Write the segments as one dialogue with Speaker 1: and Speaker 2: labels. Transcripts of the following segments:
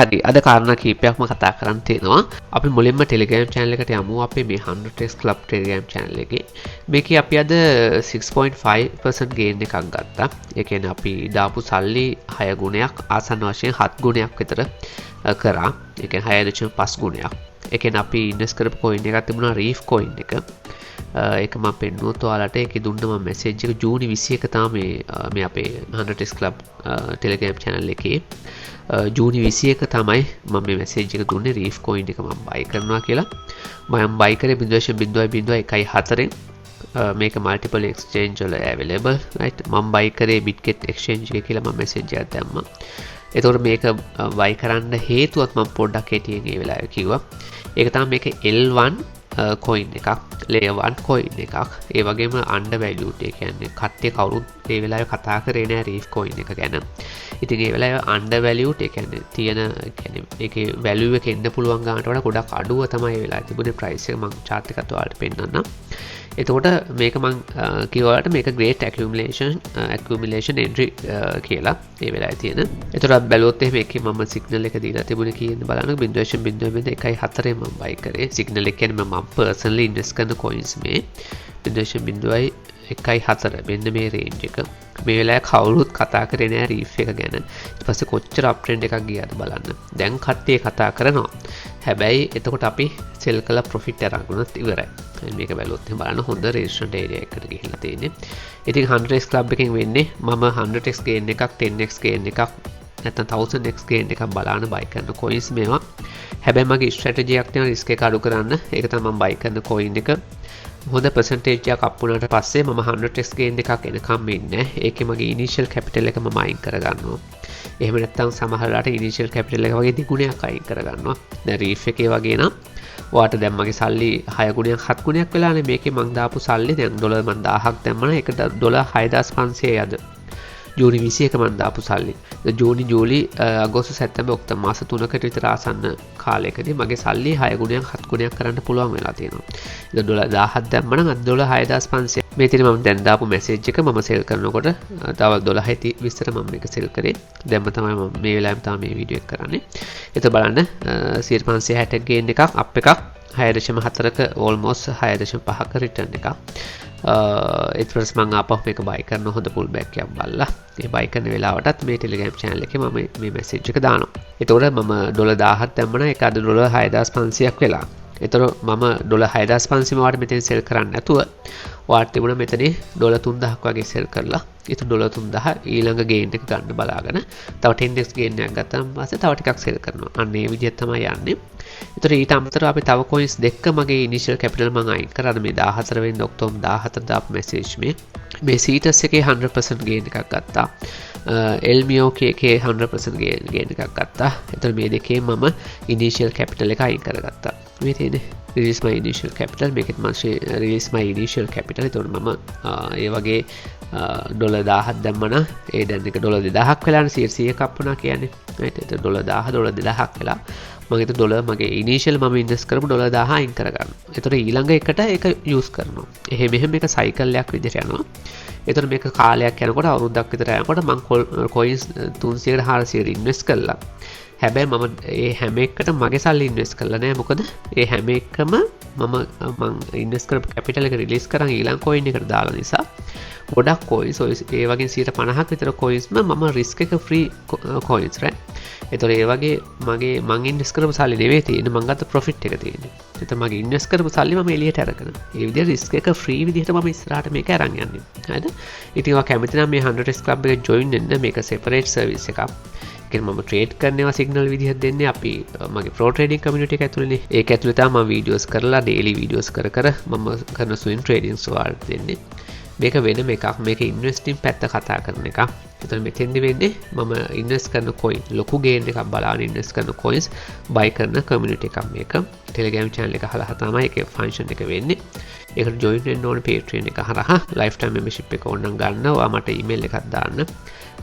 Speaker 1: හරි අද කාරණා කීපයක්ම කතා කරන්න තියෙනවා. අපි මුලින්ම Telegram channel එකට යමු. අපේ මේ 100x Club Telegram channel එකේ. මේකේ අපි අද 6.5% gain එකක් ගත්තා. ඒ කියන්නේ අපි දාපු සල්ලි 6 ගුණයක් ආසන්න වශයෙන් 7 ගුණයක් විතර කරා. ඒ කියන්නේ 6.5 ගුණයක්. ඒ කියන්නේ අපි ඉන්වෙස්ට් කරපු coin එකක් තිබුණා Reef coin එක. ඒක මම පෙන්නුවොත් ඔයාලට ඒකේ දුන්න මම මැසේජ් එක ජූනි 21 තමයි මේ අපේ 100x Club Telegram channel එකේ ජූනි 21 තමයි මම මේ මැසේජ් එක දුන්නේ Reef coin එක මම buy කරනවා කියලා. මම buy කරේ 0.0.114 මේක multiple exchange වල available right. මම buy කරේ Bitget exchange එක කියලා මම message එකක් දැම්මා. එතකොට මේක buy කරන්න හේතුවත් මම පොඩ්ඩක් හිටියෙන් ඒ වෙලාවේ කිව්වා. ඒක තමයි මේක L1 coin එකක්, layer 1 coin එකක්. ඒ වගේම undervalued. ඒ කියන්නේ කට්ටිය කවුරුත් ඒ වෙලාවේ කතා කරේ නෑ Reef coin එක ගැන. ඉතින් ඒ වෙලාවේ undervalued ඒ කියන්නේ තියෙන කියන්නේ ඒකේ value එක එන්න පුළුවන් ගානට වඩා ගොඩක් අඩුව තමයි ඒ වෙලාවේ තිබුණේ price එක. මම chart එකත් ඔයාලට පෙන්නන්නම්. එතකොට මේක මම කිව්වාට මේක great accumulation entry කියලා ඒ වෙලාවේ තියෙන. එතකොට බැලුවොත් එහෙම එකේ මම signal එක දීලා තිබුණේ කීයද බලන්න 0.0.114 මම buy කරේ. signal එක කියන්නේ මම personally invest කරන coins මේ 0.114 මෙන්න මේ range එක. මේ වෙලාවේ කවුරුත් කතා කරේ නෑ Reef එක ගැන. ඊට පස්සේ කොච්චර up trend එකක් ගියාද බලන්න. දැන් කට්ටිය කතා කරනවා. හැබැයි එතකොට අපි sell කළා profit අරගෙනත් ඉවරයි. මේක බැලුවොත් එහෙනම් බලන්න හොඳ resistance area එකකට ගිහිල්ලා තියෙන්නේ. ඉතින් 100x club එකෙන් වෙන්නේ මම 100x gain එකක් 10x gain එකක් නැත්නම් 1000x gain එකක් බලාන buy කරන coins මේවා. හැබැයි මගේ strategy එකක් තියෙනවා risk එක අඩු කරන්න. ඒක තමයි මම buy කරන coin එක. හොඳ percentage එකක් අප් වුණාට පස්සේ මම 100x gain එකක් එනකම් ඉන්නේ. ඒකේ මගේ initial capital එක මම අයින් කරගන්නවා. එහෙම නැත්නම් සමහරලාට initial capital එක වගේ දෙගුණයක් අයින් කරගන්නවා. දැන් Reef එකේ වගේ නම් ඔයාට දැන් මගේ සල්ලි 6 ගුණයක් 7 ගුණයක් වෙලානේ. මේකේ මං දාපු සල්ලි දැන් ඩොලර් මං 1000ක් දැම්මම ඒක ඩොලර් 6500යි අද. ජූනි 21 මං දාපු සල්ලි. ජූනි ජූලි අගෝස්තු සැප්තැම්බර් ඔක්තෝබර් මාස 3කට විතර ආසන්න කාලයකදී මගේ සල්ලි 6 ගුණයක් 7 ගුණයක් කරන්න පුළුවන් වෙලා තියෙනවා. ඒක ඩොලර් 1000ක් දැම්මම අද ඩොලර් 6500. මේ තියෙන මම දැන් දාපු මැසේජ් එක මම සෙල් කරනකොට තව 12යි 20ට මම මේක සෙල් කරේ. දැන්ම තමයි මම මේ වෙලාවෙම තමයි මේ වීඩියෝ එක කරන්නේ. ඒක බලන්න 560 ගේන් එකක් අප් එකක් 6.4ක almost 6.5ක return එකක්. ඊට පස්සේ මම ආපහු මේක buy කරන හොඳ pull back එකක් බලලා ඒ buy කරන වෙලාවටත් මේ Telegram channel එකේ මම මේ message එක දානවා. එතකොට මම ඩොලර් 1000ක් දැම්මම ඒක අද ඩොලර් 6500ක් වෙලා. එතකොට මම ඩොලර් 6500 වාට මෙතෙන් sell කරන්න නැතුව වාට තිබුණා මෙතනේ ඩොලර් 3000ක් වගේ sell කරලා ඊට ඩොලර් 3000 ඊළඟ gain එක ගන්න බලාගෙන තව 10x gain එකක් ගත්තාම පස්සේ තව ටිකක් sell කරනවා. අන්න ඒ විදිහට තමයි යන්නේ. ඒතර ඊට අමතරව අපි තව coins දෙකක මගේ initial capital මම අයින් කරා. මේ 14 වෙනිදා ඔක්තෝබර් 14 දාපු message මේ Cetus එකේ 100% gain එකක් ගත්තා. Elmioke එකේ 100% gain එකක් ගත්තා. ඒතර මේ දෙකේ මම initial capital එක අයින් කරගත්තා. මේ තියෙන්නේ release my initial capital. මේකෙත් මම release my initial capital. ඒතකොට මම ඒ වගේ ඩොලර් 1000ක් දැම්මම ඒ දැන් එක ඩොලර් 2000ක් වෙලානේ 100ක් අප් වුණා කියන්නේ. right. ඒතකොට ඩොලර් 1000 ඩොලර් 2000ක් වෙලා මම ඒක ඩොලර් මගේ ඉනිෂියල් මම ඉන්වෙස්ට් කරපු ඩොලර් 1000 අයින් කරගන්නවා. ඒතකොට ඊළඟ එකට ඒක යූස් කරනවා. එහෙම මේක සයිකල් එකක් විදිහට යනවා. ඒතකොට මේක කාලයක් යනකොට අවුරුද්දක් විතර යනකොට මම coins 300කට 400කට ඉන්වෙස්ට් කළා. හැබැයි මම ඒ හැම එකකටම මගේ සල්ලි ඉන්වෙස්ට් කරලා නැහැ. මොකද ඒ හැම එකම මම ඉන්වෙස්ට් කරපු කැපිටල් එක රිලීස් කරන් ඊළඟ coin එකට දාලා නිසා ගොඩක් coins ඒ වගේ 50ක් විතර coins මම risk එක free coins right. ඒතකොට ඒ වගේ මම ඉන්වෙස්ට් කරපු සල්ලි නෙවෙයි තියෙන්නේ මම ගත්ත profit එක තියෙන්නේ. ඒතකොට මගේ ඉන්වෙස්ට් කරපු සල්ලි මම එළියට අරගෙන. ඒ විදිහට risk එක free විදිහට මම ඉස්සරහට මේක අරන් යන්නේ. හරිද? ඉතින් ඔයා කැමති නම් මේ 100x club එකට join වෙන්න මේක separate service එකක්. මම ට්‍රේඩ් කරනවා සිග්නල් විදිහට දෙන්නේ අපි මගේ ප්‍රෝ ට්‍රේඩින් කමියුනිටි එක ඇතුළේනේ. ඒක ඇතුළේ තමයි මම වීඩියෝස් කරලා ඩේලි වීඩියෝස් කර මම කරන ස්විං ට්‍රේඩින්ග්ස් වලට දෙන්නේ. මේක වෙනම එකක්. මේක ඉන්වෙස්ටිං පැත්ත කතා කරන එකක්. එතන මෙතෙන්දි වෙන්නේ මම ඉන්වෙස්ට් කරන coin ලොකු gain එකක් බලාගෙන ඉන්වෙස්ට් කරන coins buy කරන කමියුනිටි එකක් මේක. Telegram channel එක හරහා තමයි ඒකේ function එක වෙන්නේ. ඒකට join වෙන්න ඕනේ Patreon එක හරහා lifetime membership එක ඕනනම් ගන්න. ඔයා මට email එකක් දාන්න.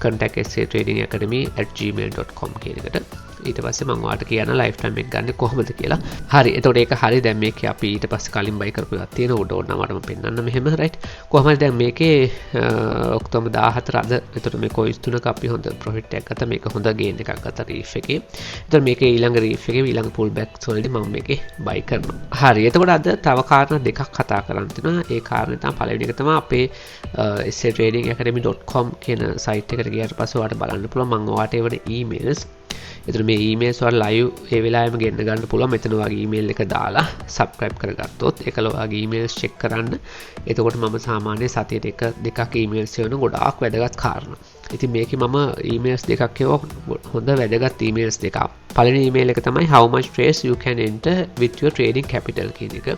Speaker 1: contact@tradingacademy@gmail.com කියන එකට. ඊට පස්සේ මම ඔයාලට කියන ලයිෆ් ටයිම් එක ගන්න කොහොමද කියලා. හරි. එතකොට ඒක හරි. දැන් මේකේ අපි ඊට පස්සේ කලින් බයි කරපු එකක් තියෙනවා. උඩ ඕනමටම පෙන්නන්න මෙහෙම රයිට්. කොහොමද දැන් මේකේ ඔක්තෝබර් 14 අද. එතකොට මේ කොයිස් තුනක අපි හොඳ ප්‍රොෆිට් එකක් ගත්තා. මේක හොඳ ගේන් එකක් ගත්තා රීෆ් එකේ. එතකොට මේකේ ඊළඟ රීෆ් එකේ ඊළඟ පුල් බෑක්ස් වලදී මම මේකේ බයි කරනවා. හරි. එතකොට අද තව කාරණා දෙකක් කතා කරන්න තියෙනවා. ඒ කාරණේ තමයි පළවෙනි එක තමයි අපේ satradingacademy.com කියන සයිට් එකට ගියාට පස්සේ ඔයාලට බලන්න පුළුවන් මම ඔයාලට එවන ඊමේල්ස්. එතන මේ ඊමේල්ස් වල ලයිව් ඒ වෙලාවෙම ගෙන්න ගන්න පුළුවන්. මෙතන ඔයාගේ ඊමේල් එක දාලා subscribe කරගත්තොත් ඒකල ඔයාගේ ඊමේල්ස් check කරන්න. එතකොට මම සාමාන්‍යයෙන් සතියට එක දෙකක් ඊමේල්ස් එවන ගොඩාක් වැදගත් කාරණා. ඉතින් මේකේ මම ඊමේල්ස් දෙකක් එවුවා හොඳ වැදගත් ඊමේල්ස් දෙකක්. පළවෙනි ඊමේල් එක තමයි how much trades you can enter with your trading capital කියන එක.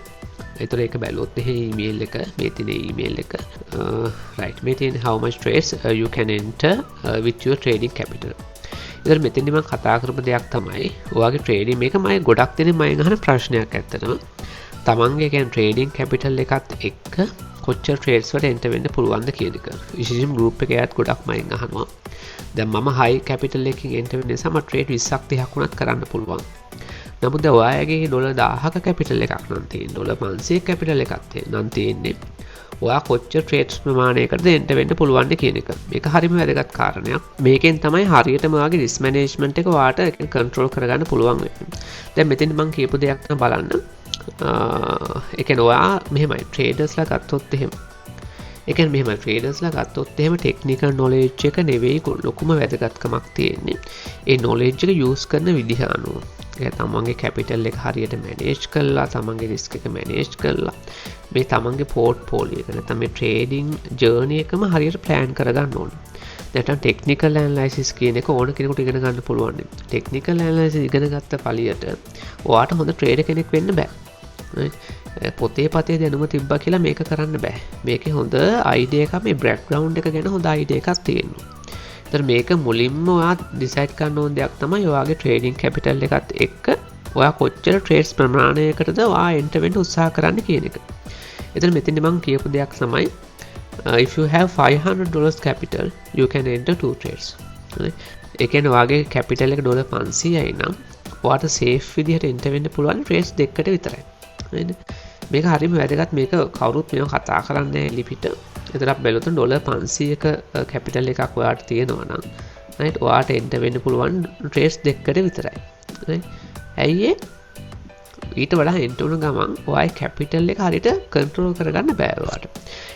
Speaker 1: එතකොට ඒක බැලුවොත් එහෙ ඊමේල් එක මේ තියෙන ඊමේල් එක right මේ තියෙන how much trades you can enter with your trading capital. ඉතින් මෙතෙන්දි මම කතා කරපු දෙයක් තමයි ඔයාගේ ට්‍රේඩින් මේක මම ගොඩක් දෙනෙක් මම අහන ප්‍රශ්නයක් ඇත්තටම. තමන්ගේ කියන්නේ ට්‍රේඩින් කැපිටල් එකත් එක්ක කොච්චර ට්‍රේඩ්ස් වලට එන්ටර් වෙන්න පුළුවන්ද කියන එක. විශේෂයෙන්ම ගෲප් එකේ අයත් ගොඩක් මම අහනවා. දැන් මම හයි කැපිටල් එකකින් එන්ටර් වෙන්න නිසා මම ට්‍රේඩ් 20ක් 30ක් වුණත් කරන්න පුළුවන්. නමුත් දැන් ඔයාගේ ඩොලර් 1000ක කැපිටල් එකක් නම් තියෙන ඩොලර් 500ක කැපිටල් එකක් නම් තියෙන්නේ. ඔයා කොච්චර ට්‍රේඩ්ස් ප්‍රමාණයකටද එන්ටර් වෙන්න පුළුවන්ද කියන එක. මේක හරිම වැදගත් කාරණයක්. මේකෙන් තමයි හරියටම ඔයාගේ රිස්ක් මැනේජ්මන්ට් එක ඔයාට කන්ට්‍රෝල් කරගන්න පුළුවන් වෙන්නේ. දැන් මෙතෙන් මම කියපු දෙයක් තමයි බලන්න. ඒ කියන්නේ ඔයා මෙහෙමයි ට්‍රේඩර්ස්ලා ගත්තොත් එහෙම. ඒ කියන්නේ මෙහෙමයි ට්‍රේඩර්ස්ලා ගත්තොත් එහෙම ටෙක්නිකල් නොලෙජ් එක නෙවෙයි ලොකුම වැදගත්කමක් තියෙන්නේ. ඒ නොලෙජ් එක යූස් කරන විදිහ අනුව. තමන්ගේ කැපිටල් එක හරියට මැනේජ් කරලා තමන්ගේ රිස්ක් එක මැනේජ් කරලා මේ තමන්ගේ පෝර්ට්ෆෝලියෝ එක නැත්නම් මේ ට්‍රේඩින් ජර්නි එකම හරියට ප්ලෑන් කරගන්න ඕන. නැත්නම් ටෙක්නිකල් ඇනලයිසිස් කියන එක ඕන කෙනෙකුට ඉගෙන ගන්න පුළුවන්. ටෙක්නිකල් ඇනලයිසිස් ඉගෙන ගත්ත පළියට ඔයාට හොඳ ට්‍රේඩර් කෙනෙක් වෙන්න බෑ. පොතේ පතේ දැනුම තිබ්බා කියලා මේක කරන්න බෑ. මේකේ හොඳ අයිඩියා එකක් මේ බෑග්ග්‍රවුන්ඩ් එක ගැන හොඳ අයිඩියා එකක් තියෙනවා. ඒතර මේක මුලින්ම ඔයා ඩිසයිඩ් කරන්න ඕන දෙයක් තමයි ඔයාගේ ට්‍රේඩින් කැපිටල් එකත් එක්ක ඔයා කොච්චර ට්‍රේඩ්ස් ප්‍රමාණයකටද ඔයා එන්ටර් වෙන්න උත්සාහ කරන්න කියන එක. එතන මෙතනදි මම කියපු දෙයක් තමයි if you have $500 capital you can enter 2 trades. ඒ කියන්නේ ඔයාගේ කැපිටල් එක ඩොලර් 500යි නම් ඔයාට සේෆ් විදිහට එන්ටර් වෙන්න පුළුවන් ට්‍රේඩ්ස් දෙකකට විතරයි. නේද? මේක හරිම වැදගත්. මේක කවුරුත් මේව කතා කරන්නේ නැහැ ලිපිට. එතන අපි බැලුවොත් ඩොලර් 500ක කැපිටල් එකක් ඔයාට තියෙනවා නම් right ඔයාට එන්ටර් වෙන්න පුළුවන් ට්‍රේඩ්ස් දෙකකට විතරයි. right ඇයි ඊට වඩා එන්ටර් වුණ ගමන් ඔයාගේ කැපිටල් එක හරියට කන්ට්‍රෝල් කරගන්න බෑ ඔයාට.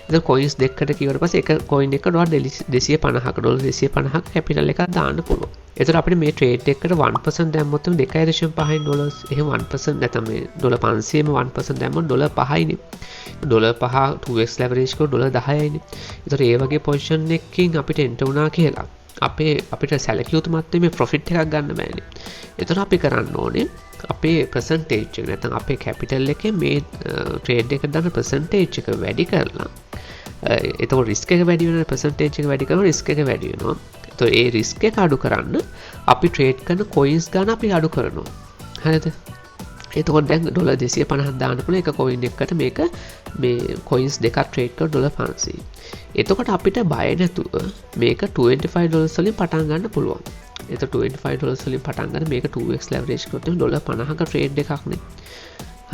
Speaker 1: ඉතින් කොයින්ස් දෙකකට කිව්වට පස්සේ එක කොයින් එක ඩොලර් 250ක ඩොලර් 250ක කැපිටල් එකක් දාන්න පුළුවන්. එතකොට අපිට මේ ට්‍රේඩ් එකකට 1% දැම්මොත් 2.5 ඩොලර්ස් එහෙම 1% නැත්නම් මේ ඩොලර් 500ෙම 1% දැම්මොත් ඩොලර් 5යිනේ. ඩොලර් 5 2x ලෙවරේජ් කරොත් ඩොලර් 10යිනේ. ඒතකොට ඒ වගේ පොසිෂන් එකකින් අපිට එන්ටර් වුණා කියලා අපිට සැලකිය යුතු මට්ටමේ ප්‍රොෆිට් එකක් ගන්න බෑනේ. එතකොට අපි කරන්න ඕනේ අපේ percentage එක නැත්නම් අපේ capital එකේ මේ trade එක දාන percentage එක වැඩි කරලා එතකොට risk එක වැඩි වෙනවා percentage එක වැඩි කරනවා risk එක වැඩි වෙනවා. එතකොට ඒ risk එක අඩු කරන්න අපි trade කරන coins ගන්න අපි අඩු කරනවා. හරිද? එතකොට දැන් ඩොලර් 250ක් දාන්න පුළුවන් එක coin එකකට මේක මේ coins දෙකක් trade කරලා ඩොලර් 500. එතකොට අපිට බය නැතුව මේක $25 වලින් පටන් ගන්න පුළුවන්. එතකොට $25 වලින් පටන් ගන්න මේක 2x leverage කරොත් ඩොලර් 50ක trade එකක් නේ.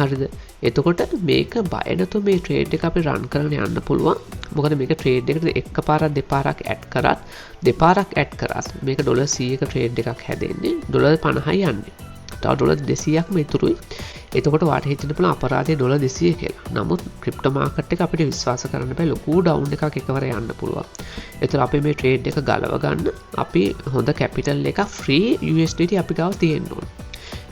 Speaker 1: හරිද? එතකොට මේක බය නැතුව මේ trade එක අපි run කරගෙන යන්න පුළුවන්. මොකද මේක trade එකට එකපාරක් දෙපාරක් add කරත් දෙපාරක් add කරත් මේක ඩොලර් 100ක trade එකක් හැදෙන්නේ ඩොලර් 50යි යන්නේ. තව ඩොලර් 200ක්ම ඉතුරුයි. එතකොට වාට හිතෙන්න පුළුවන් අපරාධය ඩොලර් 200 කියලා. නමුත් ක්‍රිප්ටෝ මාකට් එක අපිට විශ්වාස කරන්න බෑ ලොකු ඩවුන් එකක් එකවර යන්න පුළුවන්. එතකොට අපි මේ ට්‍රේඩ් එක ගලව ගන්න අපි හොඳ කැපිටල් එකක් ෆ්‍රී USDT අපි ගාව තියෙන්න ඕන.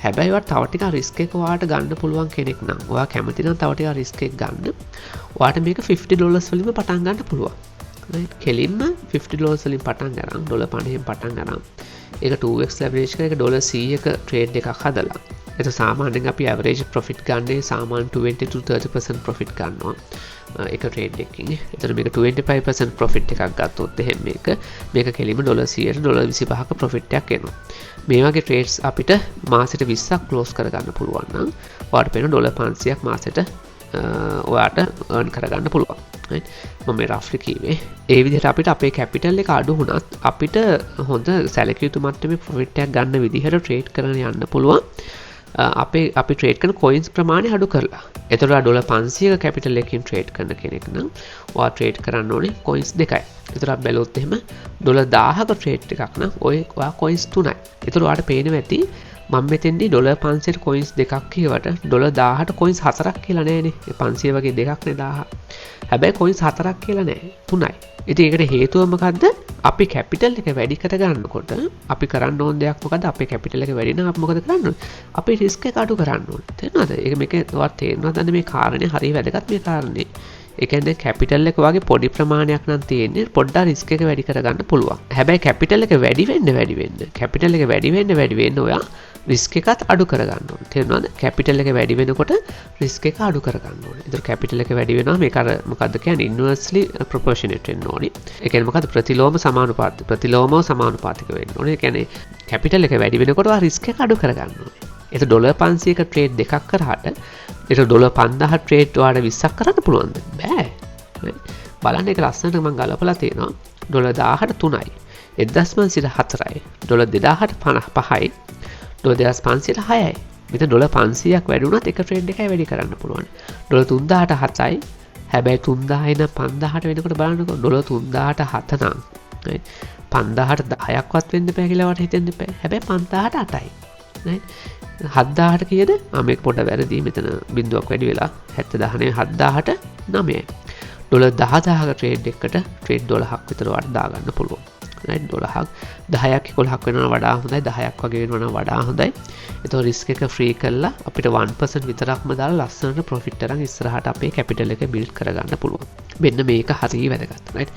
Speaker 1: හැබැයි ඔයාට තව ටිකක් රිස්ක් එක ඔයාට ගන්න පුළුවන් කෙනෙක් නම් ඔයා කැමති නම් තව ටිකක් රිස්ක් එක ගන්න. ඔයාට මේක $50 වලින්ම පටන් ගන්න පුළුවන්. right කෙලින්ම $50 වලින් පටන් ගන්න ඩොලර් 50න් පටන් ගන්න. ඒක 2x leverage කරලා ඒක ඩොලර් 100ක ට්‍රේඩ් එකක් හදලා. එතකොට සාමාන්‍යයෙන් අපි average profit ගන්නේ සාමාන්‍ය 20 to 30% profit ගන්නවා. එක ට්‍රේඩ් එකකින්. එතකොට මේක 25% profit එකක් ගත්තොත් එහෙනම් මේක කෙලින්ම ඩොලර් 100ට ඩොලර් 25ක profit එකක් එනවා. මේ වගේ ට්‍රේඩ්ස් අපිට මාසෙට 20ක් close කරගන්න පුළුවන් නම් ඔයාලට පේන ඩොලර් 500ක් මාසෙට ඔයාට earn කරගන්න පුළුවන්. මම රෆ්ලි කිව්වේ ඒ විදිහට අපිට අපේ කැපිටල් එක අඩු වුණත් අපිට හොඳ සැලකිය යුතු මට්ටමේ ප්‍රොෆිට් එකක් ගන්න විදිහට ට්‍රේඩ් කරන්න යන්න පුළුවන් අපි ට්‍රේඩ් කරන කොයින්ස් ප්‍රමාණය අඩු කරලා. එතකොට ඩොලර් 500ක කැපිටල් එකකින් ට්‍රේඩ් කරන කෙනෙක් නම් ඔයා ට්‍රේඩ් කරන්න ඕනේ කොයින්ස් 2යි. එතකොට අපි බැලුවොත් එහෙම ඩොලර් 1000ක ට්‍රේඩ් එකක් නම් ඔයා කොයින්ස් 3යි. එතකොට ඔයාලට පේනවා ඇති මම මෙතෙන්දී ඩොලර් 500ට කොයින්ස් දෙකක් කියවට ඩොලර් 1000ට කොයින්ස් 4ක් කියලා නෑනේ. ඒ 500 වගේ දෙකක් නේ 1000. හැබැයි කොයින්ස් 4ක් කියලා නෑ 3යි. ඉතින් ඒකට හේතුව මොකද්ද? අපි කැපිටල් එක වැඩි කර ගන්නකොට අපි කරන්න ඕන දෙයක් මොකද්ද? අපේ කැපිටල් එක වැඩි නම් අපි මොකද කරන්න ඕනේ? අපේ රිස්ක් එක අඩු කරන්න ඕනේ. තේරෙනවද? ඒක මේක ඔයාලා තේරෙනවද මේ කාරණේ හරිය වැදගත් මේ කාරණේ. ඒ කියන්නේ කැපිටල් එක වගේ පොඩි ප්‍රමාණයක් නම් තියෙන්නේ පොඩ්ඩක් රිස්ක් එක වැඩි කරගන්න පුළුවන්. හැබැයි කැපිටල් එක වැඩි වෙන්න කැපිටල් එක වැඩි වෙන්න ඔයා රිස්ක් එකත් අඩු කරගන්න ඕනේ. තේරුණාද? කැපිටල් එක වැඩි වෙනකොට රිස්ක් එක අඩු කරගන්න ඕනේ. ඒතර කැපිටල් එක වැඩි වෙනවා මේක අර මොකද්ද කියන්නේ ඉන්වර්ස්ලි ප්‍රොපෝෂනේට් වෙන්න ඕනේ. ඒ කියන්නේ මොකද්ද ප්‍රතිලෝම සමානුපාතිකව වෙන්න ඕනේ. ඒ කියන්නේ කැපිටල් එක වැඩි වෙනකොට ඔයා රිස්ක් එක අඩු කරගන්න ඕනේ. ඒක ඩොලර් 500ක ට්‍රේඩ් දෙකක් කරාට ඒක ඩොලර් 5000 ට්‍රේඩ් ඔයාලට 20ක් කරන්න පුළුවන්ද? බෑ. බලන්න ඒක ලස්සනට මම ගලපලා තියෙනවා. ඩොලර් 1000ට 3යි. 1500ට 4යි. ඩොලර් 2000ට 55යි. ඩොලර් 2500ට 6යි. මෙතන ඩොලර් 500ක් වැඩි වුණත් එක ට්‍රේඩ් එකයි වැඩි කරන්න පුළුවන්. ඩොලර් 3000ට 7යි. හැබැයි 3000 ඉඳන් 5000ට වෙනකොට බලන්නකො ඩොලර් 3000ට 7 නම් 5000ට 10ක්වත් වෙන්න බෑ කියලා වට හිතෙන්න බෑ. හැබැයි 5000ට 8යි. 7000ට කීයද? මේක පොඩ වැරදි. මෙතන බිඳුවක් වැඩි වෙලා 70 නෙවෙයි 7000ට 9යි. ඩොලර් 10000ක ට්‍රේඩ් එකකට ට්‍රේඩ් 12ක් විතර වට දාගන්න පුළුවන්. right 12ක් 10ක් 11ක් වෙනවා වඩා හොඳයි 10ක් වගේ වෙනවා වඩා හොඳයි. ඒතකොට රිස්ක් එක ෆ්‍රී කරලා අපිට 1% විතරක්ම දාලා ලස්සනට ප්‍රොෆිට් අරන් ඉස්සරහට අපේ කැපිටල් එක බිල්ඩ් කරගන්න පුළුවන්. මෙන්න මේක හරිය වැදගත් right.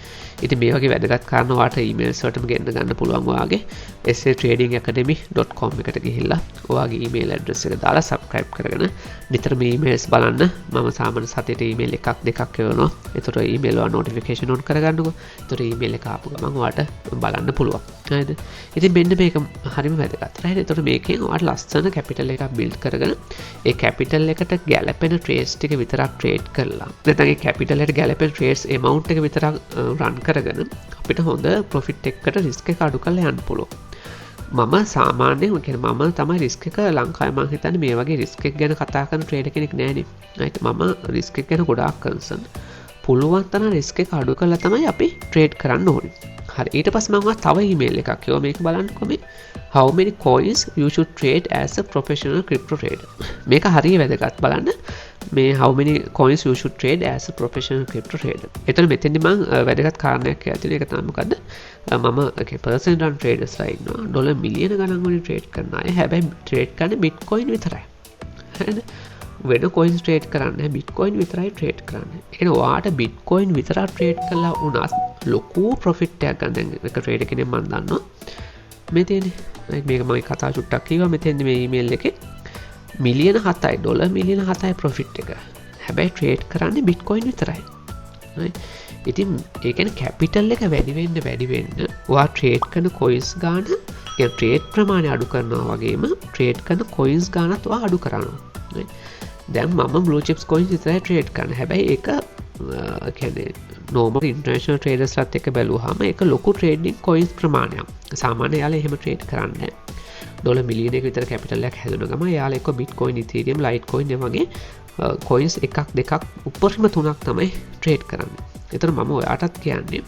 Speaker 1: ඉතින් මේ වගේ වැදගත් කාරණා ඔයාලට ඊමේල්ස් වලටම ගෙන්න ගන්න පුළුවන් ඔයාගේ satradingacademy.com එකට ගිහිල්ලා ඔයාගේ ඊමේල් ඇඩ්‍රස් එක දාලා subscribe කරගෙන නිතරම ඊමේල්ස් බලන්න. මම සාමාන්‍ය සතියට ඊමේල් එකක් දෙකක් එවනවා. ඒතකොට ඊමේල් වල notification on කරගන්නකො. ඒතකොට ඊමේල් එක ආපු ගමන් ඔයාලට බලන්න පුළුවන්. හරිද? ඉතින් මෙන්න මේක හරිම වැදගත්. right. ඒතකොට මේකෙන් ඔයාලට ලස්සන කැපිටල් එකක් බිල්ඩ් කරගෙන ඒ කැපිටල් එකට ගැලපෙන ට්‍රේඩ්ස් ටික විතරක් ට්‍රේඩ් කරලා නැත්නම් ඒ කැපිටල් එකට ගැලපෙන ට්‍රේඩ්ස් amount එක විතරක් රන් කරගෙන අපිට හොඳ ප්‍රොෆිට් එකකට රිස්ක් එක අඩු කරලා යන්න පුළුවන්. මම සාමාන්‍යයෙන් කියන්නේ මම තමයි රිස්ක් එක ලංකාවේ මම හිතන්නේ මේ වගේ රිස්ක් එක ගැන කතා කරන ට්‍රේඩර් කෙනෙක් නෑනේ. right. මම රිස්ක් එක ගැන ගොඩාක් කන්සර්න්. පුළුවන් තරම් රිස්ක් එක අඩු කරලා තමයි අපි ට්‍රේඩ් කරන්න ඕනේ. හරි. ඊට පස්සේ මම තව ඊමේල් එකක් කිව්වා මේක බලන්නකො මේ how many coins you should trade as a professional crypto trader. මේක හරිය වැදගත් බලන්න. මේ how many coins you should trade as a professional crypto trader. එතන මෙතෙන්දි මම වැදගත් කාරණයක් කියලා තියෙනවා. ඒක තමයි මොකද්ද? මම personal run traders ලා ඉන්නවා. ඩොලර් මිලියන ගණන් වලින් ට්‍රේඩ් කරන අය. හැබැයි ට්‍රේඩ් කරන්නේ Bitcoin විතරයි. හරිද? වෙන coins trade කරන්නේ Bitcoin විතරයි trade කරන්නේ. ඒ කියන්නේ ඔයාට Bitcoin විතරක් trade කළා වුණත් ලොකු profit එකක් ගන්න. දැන් එක trader කෙනෙක් මම දන්නවා. මේ තියෙන්නේ මේක මම කතා චුට්ටක් කිව්වා මෙතෙන්දි මේ ඊමේල් එකේ මිලියන 7යි ඩොලර් මිලියන 7යි ප්‍රොෆිට් එක. හැබැයි ට්‍රේඩ් කරන්නේ Bitcoin විතරයි. right. ඉතින් ඒ කියන්නේ කැපිටල් එක වැඩි වෙන්න ඔයා ට්‍රේඩ් කරන coins ගාන කියන්නේ ට්‍රේඩ් ප්‍රමාණය අඩු කරනවා වගේම ට්‍රේඩ් කරන coins ගානත් ඔයා අඩු කරනවා. right. දැන් මම blue chips coins විතරයි ට්‍රේඩ් කරන්නේ. හැබැයි ඒක කියන්නේ normal international traders ලාත් එක්ක බැලුවාම ඒක ලොකු trading coins ප්‍රමාණයක්. සාමාන්‍ය යාළුවා එහෙම ට්‍රේඩ් කරන්නේ නැහැ. ඩොලර් මිලියනයක විතර කැපිටල් එකක් හැදුන ගම යාළුවා එක්ක Bitcoin, Ethereum, Litecoin වගේ coins එකක් දෙකක් උපරිම තුනක් තමයි ට්‍රේඩ් කරන්නේ. ඒතර මම ඔයාටත් කියන්නේ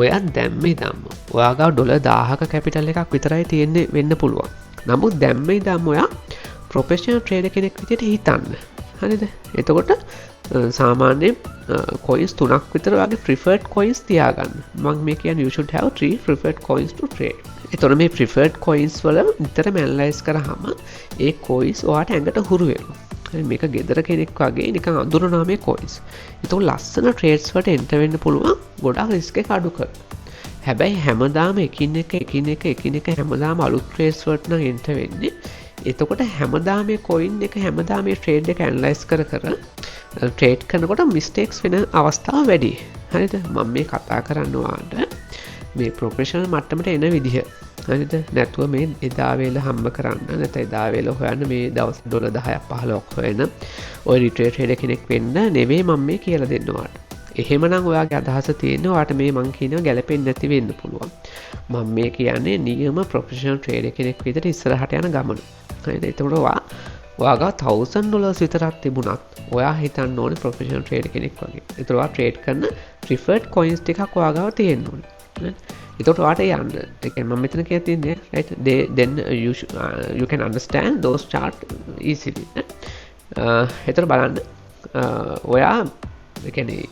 Speaker 1: ඔයා දැම්මේ දාන්න. ඔයා ගාව ඩොලර් 1000ක කැපිටල් එකක් විතරයි තියෙන්නේ වෙන්න පුළුවන්. නමුත් දැම්මේ දාන්න ඔයා ප්‍රොෆෙෂනල් ට්‍රේඩර් කෙනෙක් විදිහට හිතන්න. හරිද? එතකොට සාමාන්‍යයෙන් coins 3ක් විතර වගේ preferred coins තියාගන්න. මම මේ කියන්නේ you should have 3 preferred coins to trade. එතකොට මේ preferred coins වල නිතරම analyze කරාම ඒ coins ඔයාට ඇඟට හුරු වෙනවා. මේක ගෙදර කෙනෙක් වගේ නිකන් අඳුරනවා මේ coins. ඒතකොට ලස්සන trades වලට enter වෙන්න පුළුවන් ගොඩාක් risk එක අඩු කරලා. හැබැයි හැමදාම එකින් එක හැමදාම අලුත් trades වලට නම් enter වෙන්නේ. එතකොට හැමදාම මේ coin එක හැමදාම මේ trade එක analyze කර ට්‍රේඩ් කරනකොට මිස්ටේක්ස් වෙන අවස්ථා වැඩි. හරිද? මම මේ කතා කරන්න වාට මේ ප්‍රොෆෙෂනල් මට්ටමට එන විදිහ. හරිද? නැතුව මේ එදා වේල හම්බ කරන්න නැත්නම් එදා වේල හොයන්න මේ දවස් ඩොලර් 10ක් 15ක් හොයන ඔය රිට්‍රේඩ් ට්‍රේඩර් කෙනෙක් වෙන්න නෙවෙයි මම මේ කියලා දෙන්න වාට. එහෙමනම් ඔයාගේ අදහස තියෙන්නේ ඔයාට මේ මං කියනවා ගැලපෙන්නේ නැති වෙන්න පුළුවන්. මම මේ කියන්නේ නියම ප්‍රොෆෙෂනල් ට්‍රේඩර් කෙනෙක් විදිහට ඉස්සරහට යන ගමන. හරිද? එතකොට ඔයාගා $1000 විතරක් තිබුණත් ඔයා හිතන්න ඕනේ ප්‍රොෆෙෂනල් ට්‍රේඩර් කෙනෙක් වගේ. එතකොට ඔයා ට්‍රේඩ් කරන preferred coins ටිකක් ඔයාගාව තියෙන්න ඕනේ. එතකොට ඔයාට යන්න. ඒ කියන්නේ මම මෙතන කියලා තියන්නේ right then you can understand those chart easily. එතකොට බලන්න ඔයා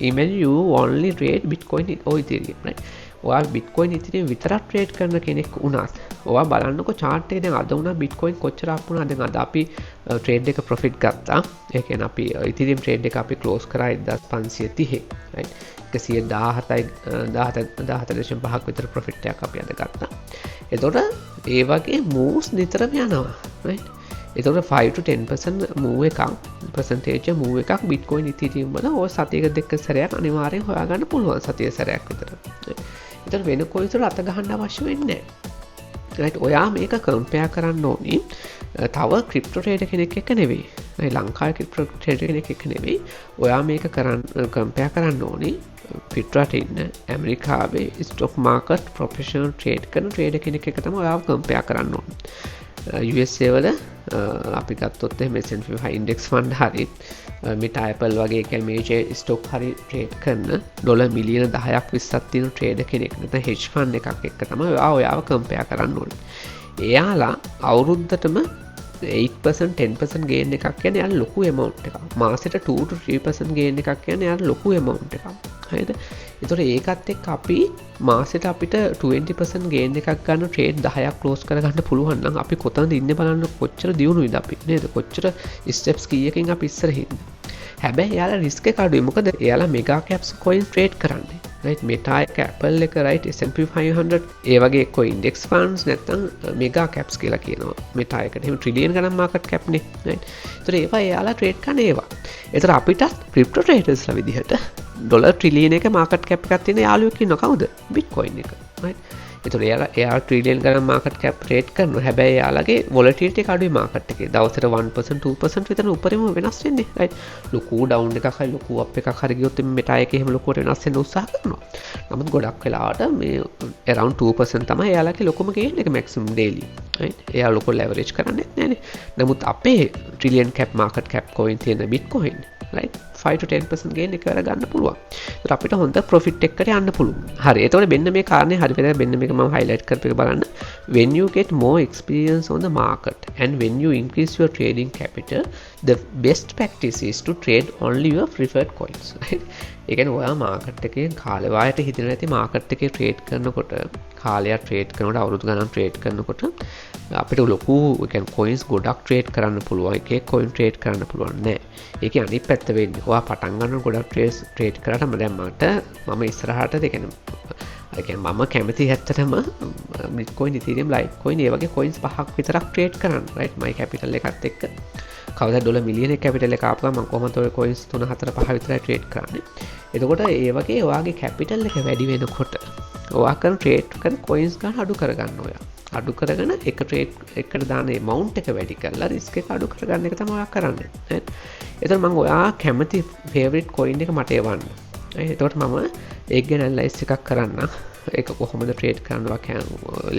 Speaker 1: email you only trade Bitcoin or Ethereum, right? ඔයා Bitcoin Ethereum විතරක් trade කරන කෙනෙක් වුණත් ඔයා බලන්නකො chart එකේ දැන් අද වුණා Bitcoin කොච්චර අප් වුණාද? දැන් අද අපි trade එක profit ගත්තා. ඒ කියන්නේ අපි Ethereum trade එක අපි close කරා 1530, right? 117.5ක් විතර profit එකක් අපි අද ගත්තා. එතකොට ඒ වගේ moves නිතරම යනවා, right? එතකොට 5 to 10% move එකක් percentage move එකක් Bitcoin Ethereum වල ඔය සතියක දෙක සැරයක් අනිවාර්යෙන් හොයාගන්න පුළුවන් සතිය සැරයක් විතර. එතකොට වෙන කොයිසර අත ගහන්න අවශ්‍ය වෙන්නේ නැහැ. right ඔයා මේක compare කරන්න ඕනි තව crypto trader කෙනෙක් එක්ක නෙවෙයි. ලංකාවේ crypto trader කෙනෙක් එක්ක නෙවෙයි. ඔයා මේක compare කරන්න ඕනි පිටරට ඉන්න ඇමරිකාවේ stock market professional trade කරන trader කෙනෙක් එක්ක තමයි ඔයාව compare කරන්න ඕනි. USA වල අපි ගත්තොත් එහෙම S&P 500 index fund හරි Meta Apple වගේ කියන්නේ මේජර් ස්ටොක් හරි ට්‍රේඩ් කරන ඩොලර් මිලියන 10ක් 20ක් තියෙන ට්‍රේඩර් කෙනෙක් නැත්නම් hedge fund එකක් එක්ක තමයි ඔයාව කම්පෙයාර් කරන්න ඕනේ. එයාලා අවුරුද්දටම 8% 10% ගේන් එකක් කියන්නේ යාළ ලොකු amount එකක්. මාසෙට 2 to 3% ගේන් එකක් කියන්නේ යාළ ලොකු amount එකක්. හරිද? ඒතකොට ඒකත් එක්ක අපි මාසෙට අපිට 20% ගේන් එකක් ගන්න ට්‍රේඩ් 10ක් ක්ලෝස් කරගන්න පුළුවන් නම් අපි කොතනද ඉන්නේ බලන්න කොච්චර දියුණුයිද අපි නේද? කොච්චර ස්ටෙප්ස් කීයකින් අපි ඉස්සරහින්. හැබැයි එයාලා රිස්ක් එක අඩුයි. මොකද එයාලා මෙගා කැප්ස් කොයින් ට්‍රේඩ් කරන්නේ. right Meta එක Apple එක right S&P 500 ඒ වගේ කොයි index funds නැත්නම් මෙගා කැප්ස් කියලා කියනවා. Meta එකට එහෙම ට්‍රිලියන් ගණන් මාකට් කැප් නේ. right ඒතර ඒවා එයාලා ට්‍රේඩ් කරන ඒවා. ඒතර අපිටත් ක්‍රිප්ටෝ ට්‍රේඩර්ස්ලා විදිහට ඩොලර් ට්‍රිලියන් එක මාකට් කැප් එකක් තියෙන යාළුවෙක් ඉන්නවා කවුද? Bitcoin එක. right ඒතර එයා ට්‍රිලියන් ගණන් මාකට් කැප් ට්‍රේඩ් කරනවා. හැබැයි එයාලගේ volatility එක අඩුයි මාකට් එකේ. දවසට 1% 2% විතර උඩරිම වෙනස් වෙන්නේ. right ලොකු ඩවුන් එකක් හරි ලොකු අප් එකක් හරි ගියොත් Meta එකේ එහෙම ලොකුවට වෙනස් වෙන්න උත්සාහ කරනවා. නමුත් ගොඩක් වෙලාවට මේ around 2% තමයි එයාලගේ ලොකුම ගේන් එක maximum daily. right එයා ලොකු leverage කරන්නේ නැහැනේ. නමුත් අපේ trillion cap market cap coin තියෙන Bitcoin right 5 to 10% gain එක ගන්න පුළුවන්. ඒත් අපිට හොඳ profit එකකට යන්න පුළුවන්. හරි. එතකොට මෙන්න මේ කාරණේ හරි වෙලාවට මෙන්න මේක මම highlight කරපු එක බලන්න. When you get more experience on the market and when you increase your trading capital, the best practice is to trade only your preferred coins. right ඒ කියන්නේ ඔයා මාකට් එකේ කාලේ වායට හිතෙන නැති මාකට් එකේ ට්‍රේඩ් කරනකොට කාලයක් ට්‍රේඩ් කරනකොට අවුරුදු ගණන් ට්‍රේඩ් කරනකොට අපිට ලොකු ඒ කියන්නේ coins ගොඩක් ට්‍රේඩ් කරන්න පුළුවන්. එක එක coin ට්‍රේඩ් කරන්න පුළුවන් නෑ. ඒකේ අනිත් පැත්ත වෙන්නේ ඔයා පටන් ගන්නකොට ගොඩක් ට්‍රේඩ් කරාට දැන් මම ඉස්සරහට ඒ කියන්නේ මම කැමති ඇත්තටම Bitcoin Ethereum Litecoin ඒ වගේ coins 5ක් විතරක් ට්‍රේඩ් කරන්න. right my capital එකත් එක්ක කවදා ඩොලර් මිලියන කැපිටල් එක ආපුවා මම කොහොමද ඔය coins 3 4 5 විතරයි ට්‍රේඩ් කරන්නේ. එතකොට ඒ වගේ ඔයාගේ කැපිටල් එක වැඩි වෙනකොට ඔයා කරන ට්‍රේඩ් කරන coins ගන්න අඩු කරගන්න ඔයා. අඩු කරගෙන එක ට්‍රේඩ් එකට දාන amount එක වැඩි කරලා risk එක අඩු කරගන්න එක තමයි ඔයා කරන්නේ. එතකොට මම ඔයා කැමති favorite coin එක මට එවන්න. එතකොට මම ඒක ගැන ඇනලයිස් එකක් කරන්න. ඒක කොහොමද ට්‍රේඩ් කරනවා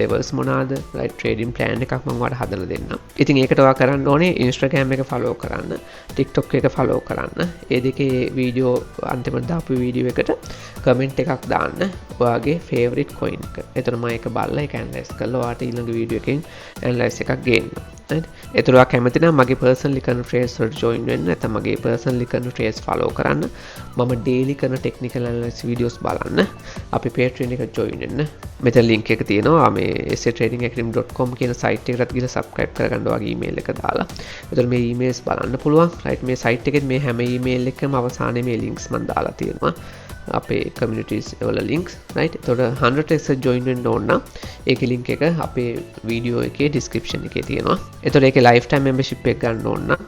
Speaker 1: levels මොනවාද right trading plan එකක් මම ඔයාලට හදලා දෙන්නම්. ඉතින් ඒකට ඔයා කරන්න ඕනේ Instagram එක follow කරන්න, TikTok එක follow කරන්න. ඒ දෙකේ වීඩියෝ අන්තිමට දාපු වීඩියෝ එකට කමෙන්ට් එකක් දාන්න ඔයාගේ favorite coin එක. එතන මම ඒක බලලා ඒක ඇනලයිස් කරලා ඔයාලට ඊළඟ වීඩියෝ එකෙන් ඇනලයිස් එකක් ගේන්න. එතකොට ඔයා කැමති නම් මගේ personally කරන trades වලට join වෙන්න නැත්නම් මගේ personally කරන trades follow කරන්න. මම daily කරන technical analysis videos බලන්න. අපි Patreon එකට join වෙන්න. මෙතන link එක තියෙනවා මේ satradingacademy.com කියන site එකකට ගිහලා subscribe කරගන්න ඔයාගේ email එක දාලා. එතකොට මේ emails බලන්න පුළුවන්. right මේ site එකේ මේ හැම email එකකම අවසානයේ මේ links මම දාලා තියෙනවා. අපේ communities වල links right එතකොට 100% join වෙන්න ඕන නම් ඒකේ link එක අපේ වීඩියෝ එකේ description එකේ තියෙනවා. එතකොට ඒකේ lifetime membership එක ගන්න ඕන නම්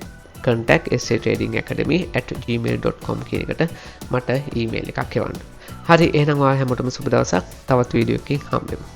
Speaker 1: contact satradingacademy@gmail.com කියන එකට මට email එකක් එවන්න. හරි එහෙනම් ඔයා හැමෝටම සුබ දවසක්. තවත් වීඩියෝ එකකින් හම්බෙමු.